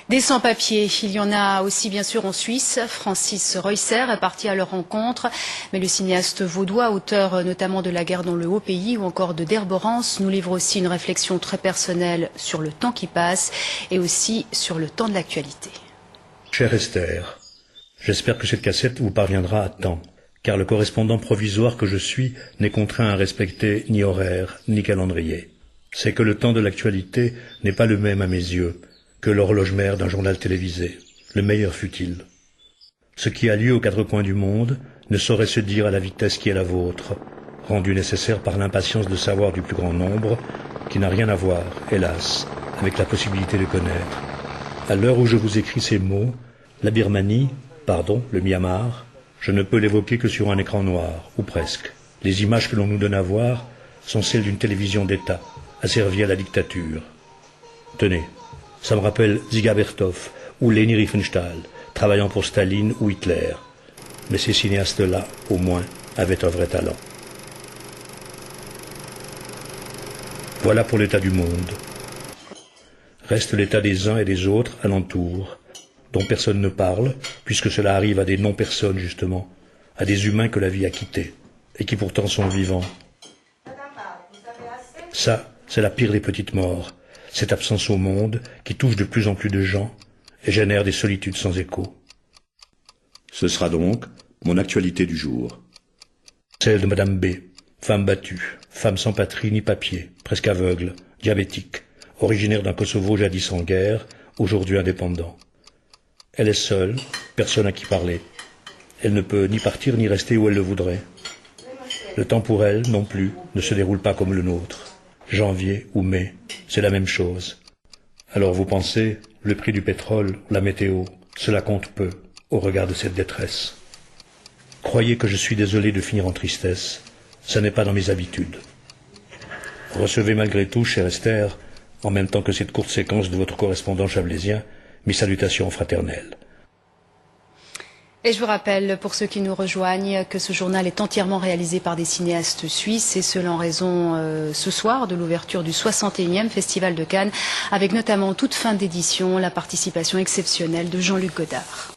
Des sans-papiers, il y en a aussi bien sûr en Suisse. Francis Reusser est parti à leur rencontre, mais le cinéaste vaudois, auteur notamment de La guerre dans le haut pays ou encore de Derborance, nous livre aussi une réflexion très personnelle sur le temps qui passe et aussi sur le temps de l'actualité. Chère Esther, j'espère que cette cassette vous parviendra à temps, car le correspondant provisoire que je suis n'est contraint à respecter ni horaire ni calendrier. C'est que le temps de l'actualité n'est pas le même à mes yeux que l'horloge mère d'un journal télévisé, le meilleur fût-il. Ce qui a lieu aux quatre coins du monde ne saurait se dire à la vitesse qui est la vôtre, rendue nécessaire par l'impatience de savoir du plus grand nombre, qui n'a rien à voir, hélas, avec la possibilité de connaître. À l'heure où je vous écris ces mots, la Birmanie, le Myanmar, je ne peux l'évoquer que sur un écran noir, ou presque. Les images que l'on nous donne à voir sont celles d'une télévision d'État, asservie à la dictature. Tenez, ça me rappelle Dziga Bertov ou Leni Riefenstahl, travaillant pour Staline ou Hitler. Mais ces cinéastes-là, au moins, avaient un vrai talent. Voilà pour l'état du monde. Reste l'état des uns et des autres alentour, dont personne ne parle, puisque cela arrive à des non-personnes justement, à des humains que la vie a quittés, et qui pourtant sont vivants. Ça, c'est la pire des petites morts, cette absence au monde qui touche de plus en plus de gens et génère des solitudes sans écho. Ce sera donc mon actualité du jour. Celle de Madame B, femme battue, femme sans patrie ni papier, presque aveugle, diabétique, originaire d'un Kosovo jadis en guerre, aujourd'hui indépendant. Elle est seule, personne à qui parler. Elle ne peut ni partir ni rester où elle le voudrait. Le temps pour elle, non plus, ne se déroule pas comme le nôtre. Janvier ou mai, c'est la même chose. Alors vous pensez, le prix du pétrole, la météo, cela compte peu au regard de cette détresse. Croyez que je suis désolé de finir en tristesse, ça n'est pas dans mes habitudes. Recevez malgré tout, chère Esther, en même temps que cette courte séquence de votre correspondant chablaisien, mes salutations fraternelles. Et je vous rappelle, pour ceux qui nous rejoignent, que ce journal est entièrement réalisé par des cinéastes suisses, et cela en raison ce soir de l'ouverture du 61e Festival de Cannes, avec notamment toute fin d'édition la participation exceptionnelle de Jean-Luc Godard.